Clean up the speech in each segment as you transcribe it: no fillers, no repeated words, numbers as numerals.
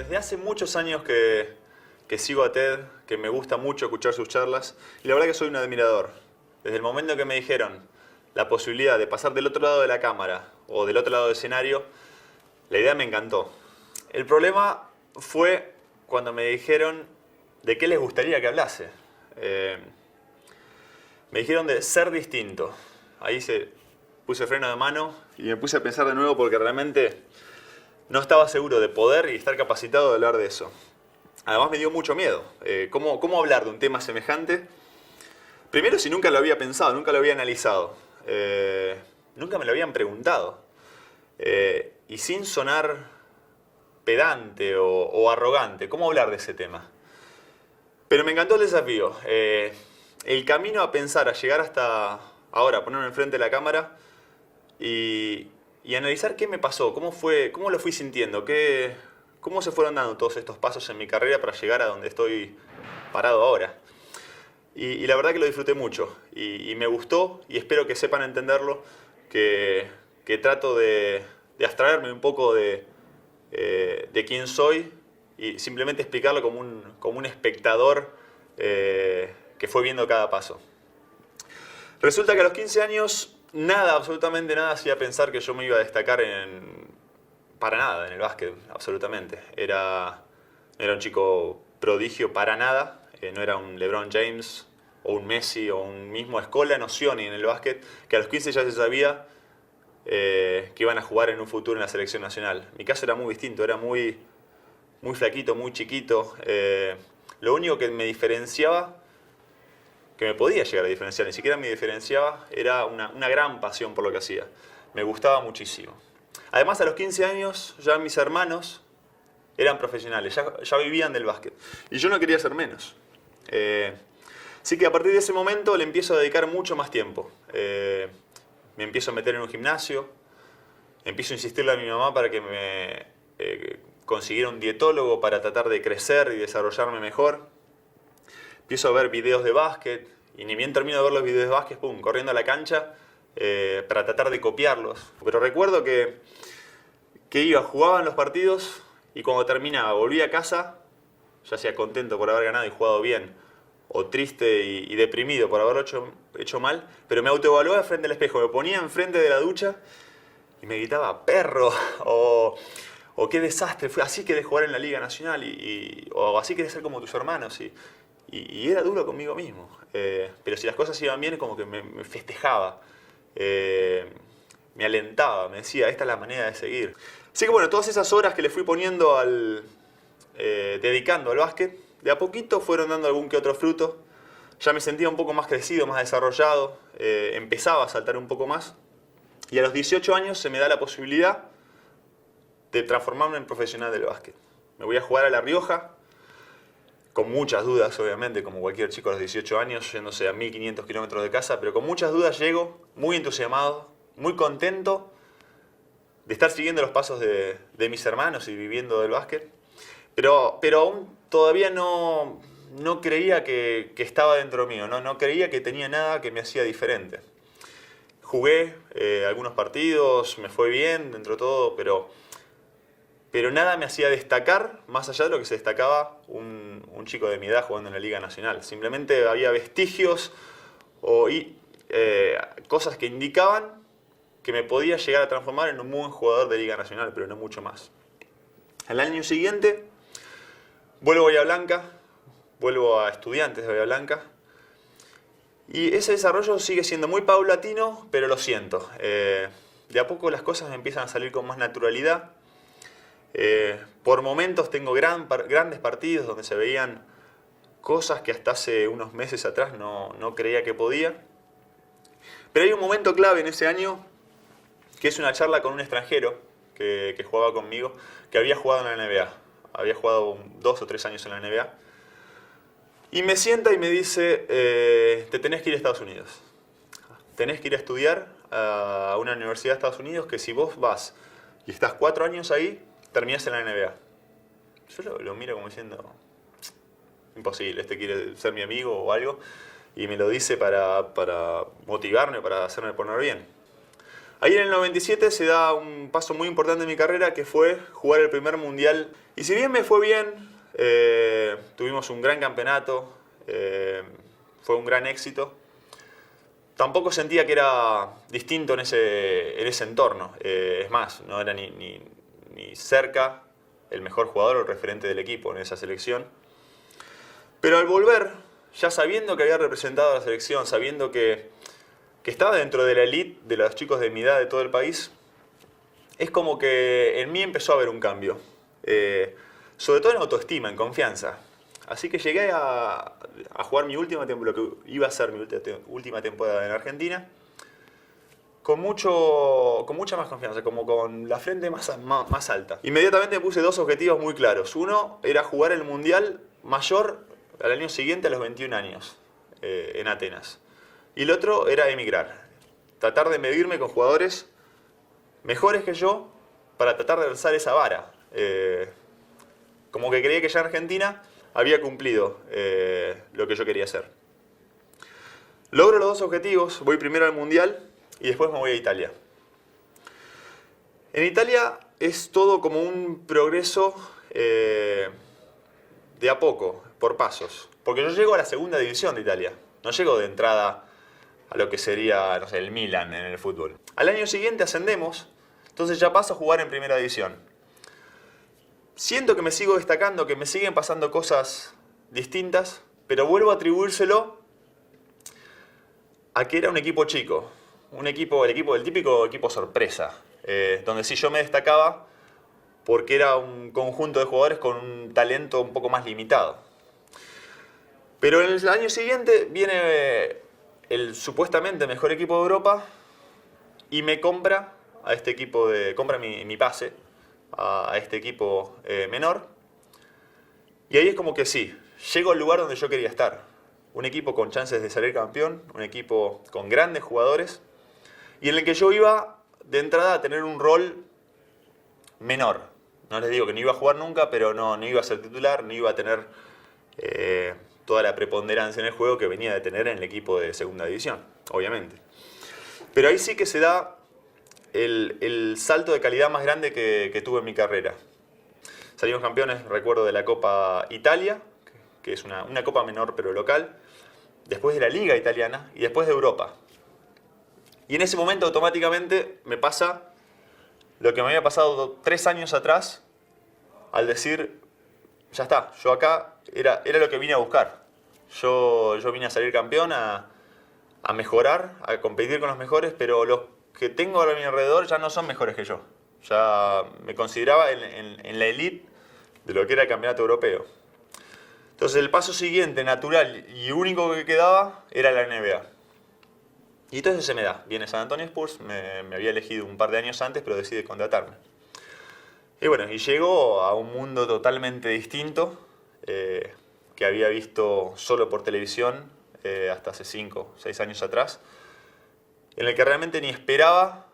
Desde hace muchos años que sigo a Ted, que me gusta mucho escuchar sus charlas, y la verdad que soy un admirador. Desde el momento que me dijeron la posibilidad de pasar del otro lado de la cámara o del otro lado del escenario, la idea me encantó. El problema fue cuando me dijeron de qué les gustaría que hablase. Me dijeron de ser distinto. Ahí puse freno de mano y me puse a pensar de nuevo porque realmente no estaba seguro de poder y estar capacitado de hablar de eso. Además me dio mucho miedo. ¿Cómo hablar de un tema semejante? Primero, si nunca lo había pensado, nunca lo había analizado. Nunca me lo habían preguntado. Y sin sonar pedante o arrogante, ¿cómo hablar de ese tema? Pero me encantó el desafío. El camino a pensar, a llegar hasta ahora, ponerme enfrente de la cámara y analizar qué me pasó, cómo lo fui sintiendo, cómo se fueron dando todos estos pasos en mi carrera para llegar a donde estoy parado ahora. Y la verdad que lo disfruté mucho y me gustó y espero que sepan entenderlo, que trato de abstraerme un poco de quién soy y simplemente explicarlo como un espectador que fue viendo cada paso. Resulta que a los 15 años nada, absolutamente nada hacía pensar que yo me iba a destacar para nada en el básquet, absolutamente. Era un chico prodigio para nada, no era un LeBron James o un Messi o un mismo Scola Nozioni en el básquet, que a los 15 ya se sabía que iban a jugar en un futuro en la selección nacional. Mi caso era muy distinto, era muy flaquito, muy chiquito. Lo único que me diferenciaba, que me podía llegar a diferenciar, ni siquiera me diferenciaba, era una gran pasión por lo que hacía. Me gustaba muchísimo. Además, a los 15 años ya mis hermanos eran profesionales, ya vivían del básquet. Y yo no quería ser menos. Así que a partir de ese momento le empiezo a dedicar mucho más tiempo. Me empiezo a meter en un gimnasio, empiezo a insistirle a mi mamá para que me consiguiera un dietólogo para tratar de crecer y desarrollarme mejor. Empiezo a ver videos de básquet y ni bien termino de ver los videos de básquet, pum, corriendo a la cancha para tratar de copiarlos. Pero recuerdo que jugaban los partidos y cuando terminaba volvía a casa, ya sea contento por haber ganado y jugado bien, o triste y deprimido por haberlo hecho mal, pero me autoevaluaba frente al espejo, me ponía enfrente de la ducha y me gritaba perro o qué desastre, así querés jugar en la Liga Nacional o así querés ser como tus hermanos y era duro conmigo mismo. Pero si las cosas iban bien, como que me festejaba, me alentaba, me decía, esta es la manera de seguir. Así que bueno, todas esas horas que le fui poniendo dedicando al básquet, de a poquito fueron dando algún que otro fruto. Ya me sentía un poco más crecido, más desarrollado, empezaba a saltar un poco más. Y a los 18 años se me da la posibilidad de transformarme en profesional del básquet. Me voy a jugar a La Rioja, con muchas dudas, obviamente, como cualquier chico a los 18 años, yéndose a 1500 kilómetros de casa, pero con muchas dudas llego, muy entusiasmado, muy contento de estar siguiendo los pasos de mis hermanos y viviendo del básquet, pero aún todavía no creía que estaba dentro mío, no creía que tenía nada que me hacía diferente. Jugué algunos partidos, me fue bien dentro de todo, pero nada me hacía destacar más allá de lo que se destacaba un chico de mi edad jugando en la Liga Nacional. Simplemente había vestigios cosas que indicaban que me podía llegar a transformar en un buen jugador de Liga Nacional, pero no mucho más. Al año siguiente vuelvo a Bahía Blanca, vuelvo a Estudiantes de Bahía Blanca y ese desarrollo sigue siendo muy paulatino, pero lo siento. De a poco las cosas me empiezan a salir con más naturalidad. Por momentos tengo grandes partidos donde se veían cosas que hasta hace unos meses atrás no creía que podía. Pero hay un momento clave en ese año que es una charla con un extranjero que jugaba conmigo, que había jugado en la NBA. Había jugado 2 o 3 años en la NBA. Y me sienta y me dice, te tenés que ir a Estados Unidos. Tenés que ir a estudiar a una universidad de Estados Unidos que si vos vas y estás 4 años ahí, terminás en la NBA. Yo lo miro como diciendo, imposible, este quiere ser mi amigo o algo. Y me lo dice para motivarme, para hacerme poner bien. Ahí en el 97 se da un paso muy importante en mi carrera, que fue jugar el primer mundial. Y si bien me fue bien, tuvimos un gran campeonato, fue un gran éxito, tampoco sentía que era distinto en ese entorno. Es más, no era ni cerca el mejor jugador o el referente del equipo en esa selección. Pero al volver, ya sabiendo que había representado a la selección, sabiendo que estaba dentro de la elite de los chicos de mi edad de todo el país, es como que en mí empezó a haber un cambio. Sobre todo en autoestima, en confianza. Así que llegué a jugar mi última temporada, lo que iba a ser mi última temporada en Argentina, con mucha más confianza, como con la frente más alta. Inmediatamente me puse dos objetivos muy claros. Uno era jugar el Mundial mayor al año siguiente, a los 21 años, en Atenas. Y el otro era emigrar. Tratar de medirme con jugadores mejores que yo para tratar de alzar esa vara. Como que creía que ya en Argentina había cumplido lo que yo quería hacer. Logro los dos objetivos, voy primero al Mundial y después me voy a Italia. En Italia es todo como un progreso de a poco, por pasos. Porque yo llego a la segunda división de Italia, no llego de entrada a lo que sería, no sé, el Milan en el fútbol. Al año siguiente ascendemos, entonces ya paso a jugar en primera división. Siento que me sigo destacando, que me siguen pasando cosas distintas, pero vuelvo a atribuírselo a que era un equipo chico. El típico equipo sorpresa, donde sí yo me destacaba porque era un conjunto de jugadores con un talento un poco más limitado. Pero en el año siguiente viene el supuestamente mejor equipo de Europa y me compra a este equipo, compra mi pase a este equipo menor. Y ahí es como que sí, llego al lugar donde yo quería estar. Un equipo con chances de salir campeón, un equipo con grandes jugadores y en el que yo iba de entrada a tener un rol menor. No les digo que no iba a jugar nunca, pero no iba a ser titular, no iba a tener toda la preponderancia en el juego que venía de tener en el equipo de segunda división, obviamente. Pero ahí sí que se da el salto de calidad más grande que tuve en mi carrera. Salimos campeones, recuerdo, de la Copa Italia, que es una copa menor pero local, después de la Liga Italiana y después de Europa. Y en ese momento automáticamente me pasa lo que me había pasado 3 años atrás al decir, ya está, yo acá era lo que vine a buscar. Yo vine a salir campeón, a mejorar, a competir con los mejores, pero los que tengo a mi alrededor ya no son mejores que yo. Ya me consideraba en la elite de lo que era el campeonato europeo. Entonces el paso siguiente, natural y único que quedaba, era la NBA. Y entonces se me da. Viene San Antonio Spurs, me había elegido un par de años antes, pero decide contratarme. Y bueno, y llego a un mundo totalmente distinto, que había visto solo por televisión hasta hace 5 o 6 años atrás, en el que realmente ni esperaba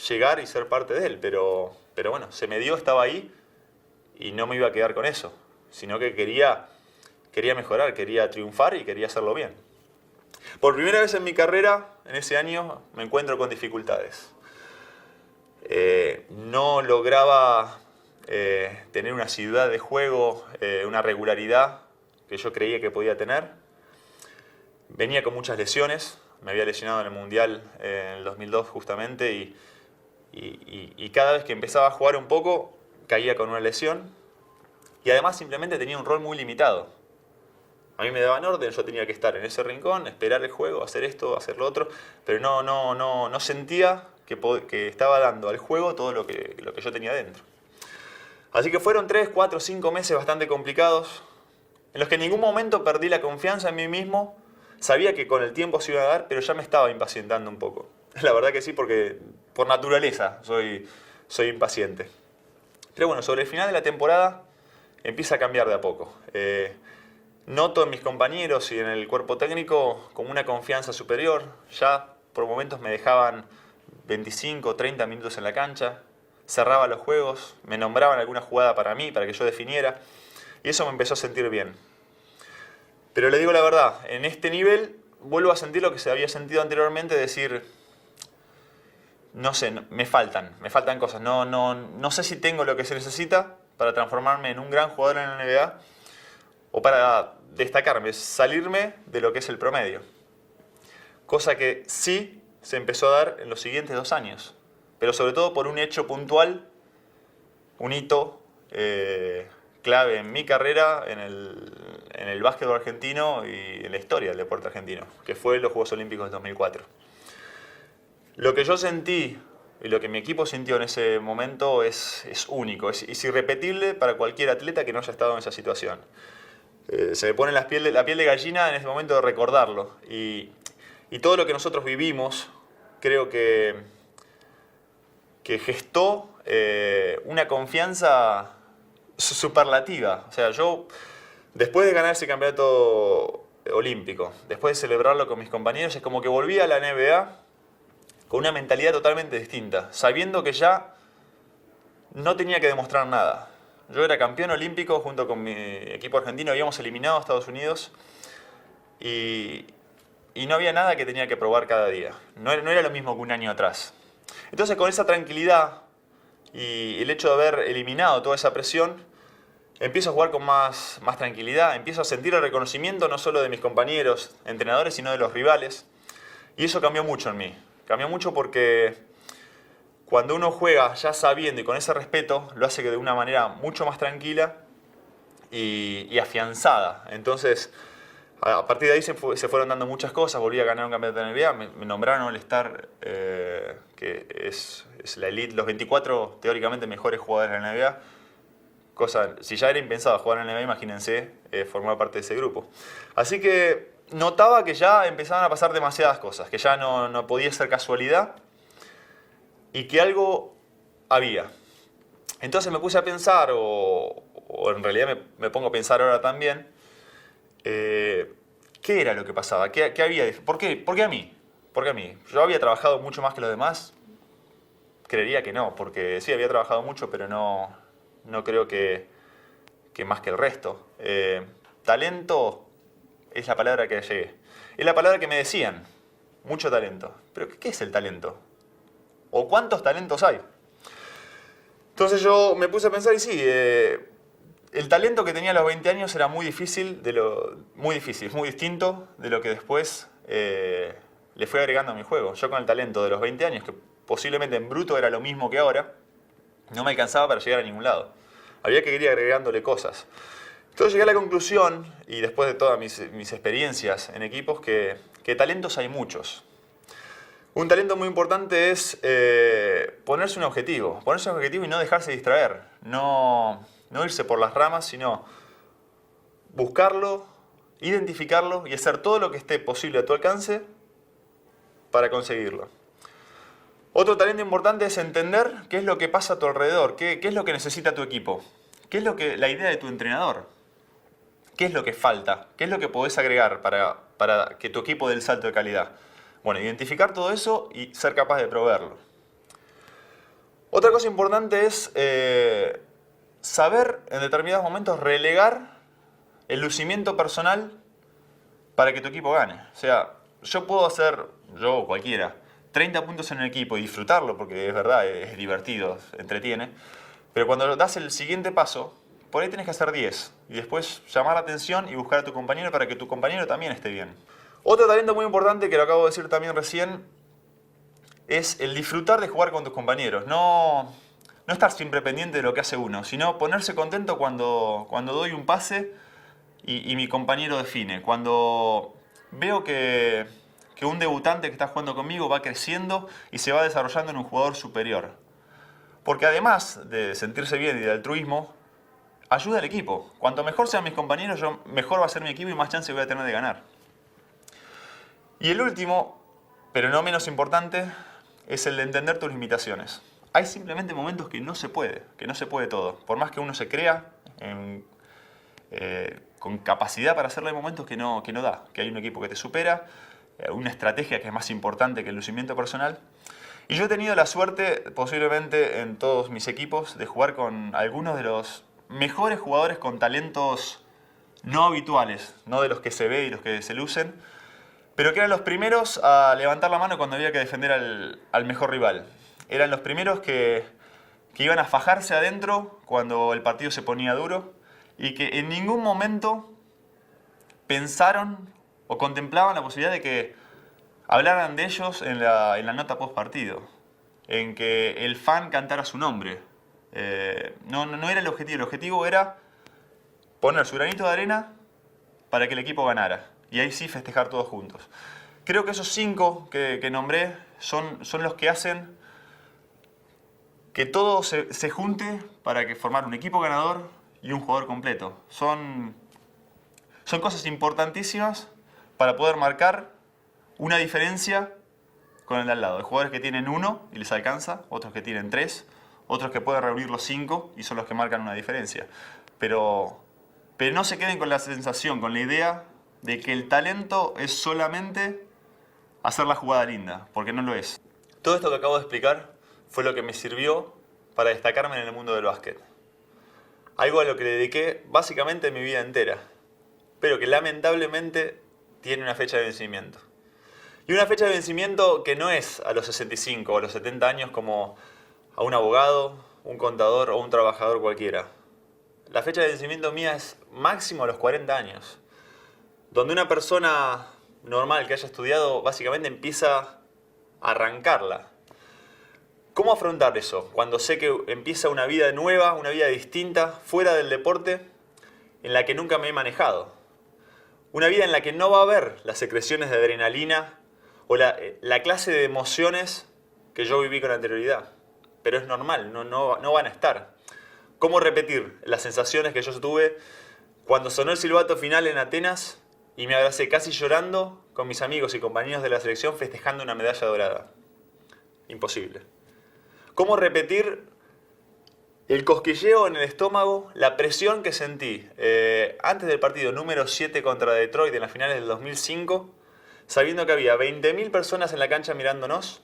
llegar y ser parte de él, pero bueno, se me dio, estaba ahí y no me iba a quedar con eso, sino que quería mejorar, quería triunfar y quería hacerlo bien. Por primera vez en mi carrera, en ese año, me encuentro con dificultades. No lograba tener una asiduidad de juego, una regularidad que yo creía que podía tener. Venía con muchas lesiones, me había lesionado en el Mundial en el 2002 justamente y cada vez que empezaba a jugar un poco caía con una lesión y además simplemente tenía un rol muy limitado. A mí me daban orden, yo tenía que estar en ese rincón, esperar el juego, hacer esto, hacer lo otro, pero no sentía que estaba dando al juego todo lo que yo tenía dentro. Así que fueron 3, 4, 5 meses bastante complicados, en los que en ningún momento perdí la confianza en mí mismo. Sabía que con el tiempo se iba a dar, pero ya me estaba impacientando un poco. La verdad que sí, porque por naturaleza soy impaciente. Pero bueno, sobre el final de la temporada empieza a cambiar de a poco. Noto en mis compañeros y en el cuerpo técnico como una confianza superior. Ya por momentos me dejaban 25, 30 minutos en la cancha. Cerraba los juegos, me nombraban alguna jugada para mí, para que yo definiera. Y eso me empezó a sentir bien. Pero le digo la verdad, en este nivel vuelvo a sentir lo que se había sentido anteriormente, decir, no sé, me faltan cosas. No sé si tengo lo que se necesita para transformarme en un gran jugador en la NBA o para destacarme, salirme de lo que es el promedio. Cosa que sí se empezó a dar en los siguientes 2 años, pero sobre todo por un hecho puntual, un hito clave en mi carrera, en el básquetbol argentino y en la historia del deporte argentino, que fue los Juegos Olímpicos de 2004. Lo que yo sentí y lo que mi equipo sintió en ese momento es único, es irrepetible para cualquier atleta que no haya estado en esa situación. Se me pone la piel de gallina en ese momento de recordarlo. Y todo lo que nosotros vivimos, creo que gestó una confianza superlativa. O sea, yo, después de ganar ese campeonato olímpico, después de celebrarlo con mis compañeros, es como que volví a la NBA con una mentalidad totalmente distinta, sabiendo que ya no tenía que demostrar nada. Yo era campeón olímpico junto con mi equipo argentino, habíamos eliminado a Estados Unidos y no había nada que tenía que probar cada día. No era lo mismo que un año atrás. Entonces, con esa tranquilidad y el hecho de haber eliminado toda esa presión, empiezo a jugar con más tranquilidad, empiezo a sentir el reconocimiento no solo de mis compañeros, entrenadores, sino de los rivales. Y eso cambió mucho en mí. Cambió mucho porque cuando uno juega ya sabiendo y con ese respeto, lo hace de una manera mucho más tranquila y afianzada. Entonces, a partir de ahí se fueron dando muchas cosas. Volví a ganar un campeonato de NBA, me nombraron All-Star, que es la elite, los 24 teóricamente mejores jugadores de la NBA. Si ya era impensado jugar en la NBA, imagínense formar parte de ese grupo. Así que notaba que ya empezaban a pasar demasiadas cosas, que ya no podía ser casualidad y que algo había. Entonces me puse a pensar, o en realidad me pongo a pensar ahora también, ¿qué era lo que pasaba? ¿Qué había? ¿Por qué a mí? ¿Por qué a mí? ¿Yo había trabajado mucho más que los demás? Creería que no, porque sí, había trabajado mucho, pero no creo que más que el resto. Talento es la palabra que llegué. Es la palabra que me decían. Mucho talento. ¿Pero qué es el talento? ¿O cuántos talentos hay? Entonces yo me puse a pensar y sí, el talento que tenía a los 20 años era muy difícil, muy distinto de lo que después le fui agregando a mi juego. Yo con el talento de los 20 años, que posiblemente en bruto era lo mismo que ahora, no me alcanzaba para llegar a ningún lado. Había que ir agregándole cosas. Entonces llegué a la conclusión, y después de todas mis experiencias en equipos, que talentos hay muchos. Un talento muy importante es ponerse un objetivo. Ponerse un objetivo y no dejarse distraer. No irse por las ramas, sino buscarlo, identificarlo y hacer todo lo que esté posible a tu alcance para conseguirlo. Otro talento importante es entender qué es lo que pasa a tu alrededor, qué es lo que necesita tu equipo, qué es la idea de tu entrenador, qué es lo que falta, qué es lo que podés agregar para que tu equipo dé el salto de calidad. Bueno, identificar todo eso y ser capaz de proveerlo. Otra cosa importante es saber en determinados momentos relegar el lucimiento personal para que tu equipo gane. O sea, yo puedo hacer, yo o cualquiera, 30 puntos en el equipo y disfrutarlo, porque es verdad, es divertido, entretiene. Pero cuando das el siguiente paso, por ahí tienes que hacer 10. Y después llamar la atención y buscar a tu compañero para que tu compañero también esté bien. Otro talento muy importante, que lo acabo de decir también recién, es el disfrutar de jugar con tus compañeros. No estar siempre pendiente de lo que hace uno, sino ponerse contento cuando doy un pase y mi compañero define. Cuando veo que un debutante que está jugando conmigo va creciendo y se va desarrollando en un jugador superior. Porque además de sentirse bien y de altruismo, ayuda al equipo. Cuanto mejor sean mis compañeros, mejor va a ser mi equipo y más chance voy a tener de ganar. Y el último, pero no menos importante, es el de entender tus limitaciones. Hay simplemente momentos que no se puede todo. Por más que uno se crea con capacidad para hacerlo, hay momentos que no da. Que hay un equipo que te supera, una estrategia que es más importante que el lucimiento personal. Y yo he tenido la suerte, posiblemente en todos mis equipos, de jugar con algunos de los mejores jugadores con talentos no habituales, no de los que se ve y los que se lucen, pero que eran los primeros a levantar la mano cuando había que defender al mejor rival. Eran los primeros que iban a fajarse adentro cuando el partido se ponía duro y que en ningún momento pensaron o contemplaban la posibilidad de que hablaran de ellos en la nota post partido, en que el fan cantara su nombre. No era el objetivo era poner su granito de arena para que el equipo ganara y ahí sí festejar todos juntos. Creo que esos 5 que nombré son los que hacen que todo se junte para que formar un equipo ganador y un jugador completo. Son cosas importantísimas para poder marcar una diferencia con el de al lado. Hay jugadores que tienen 1 y les alcanza, otros que tienen 3, otros que pueden reunir los 5 y son los que marcan una diferencia. Pero no se queden con la sensación, con la idea de que el talento es solamente hacer la jugada linda, porque no lo es. Todo esto que acabo de explicar fue lo que me sirvió para destacarme en el mundo del básquet. Algo a lo que le dediqué básicamente mi vida entera, pero que lamentablemente tiene una fecha de vencimiento. Y una fecha de vencimiento que no es a los 65 o a los 70 años como a un abogado, un contador o un trabajador cualquiera. La fecha de vencimiento mía es máximo a los 40 años, donde una persona normal que haya estudiado básicamente empieza a arrancarla. ¿Cómo afrontar eso? Cuando sé que empieza una vida nueva, una vida distinta, fuera del deporte, en la que nunca me he manejado. Una vida en la que no va a haber las secreciones de adrenalina o la clase de emociones que yo viví con anterioridad. Pero es normal, no van a estar. ¿Cómo repetir las sensaciones que yo tuve cuando sonó el silbato final en Atenas y me abracé casi llorando con mis amigos y compañeros de la selección festejando una medalla dorada? Imposible. ¿Cómo repetir el cosquilleo en el estómago, la presión que sentí antes del partido número 7 contra Detroit en las finales del 2005, sabiendo que había 20.000 personas en la cancha mirándonos,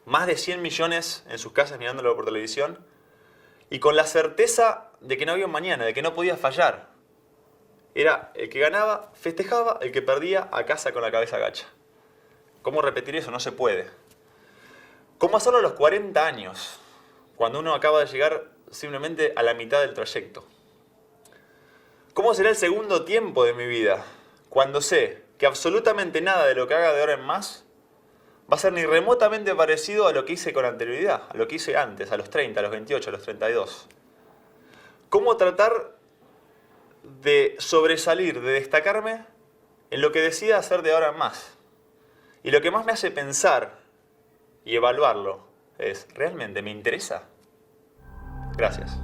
más de 100 millones en sus casas mirándolo por televisión, y con la certeza de que no había un mañana, de que no podía fallar? Era el que ganaba, festejaba, el que perdía, a casa con la cabeza gacha. ¿Cómo repetir eso? No se puede. ¿Cómo hacerlo a los 40 años? Cuando uno acaba de llegar simplemente a la mitad del trayecto. ¿Cómo será el segundo tiempo de mi vida? Cuando sé que absolutamente nada de lo que haga de ahora en más va a ser ni remotamente parecido a lo que hice con anterioridad, a lo que hice antes, a los 30, a los 28, a los 32. ¿Cómo tratar de sobresalir, de destacarme en lo que decida hacer de ahora en más? Y lo que más me hace pensar y evaluarlo es, ¿realmente me interesa? Gracias.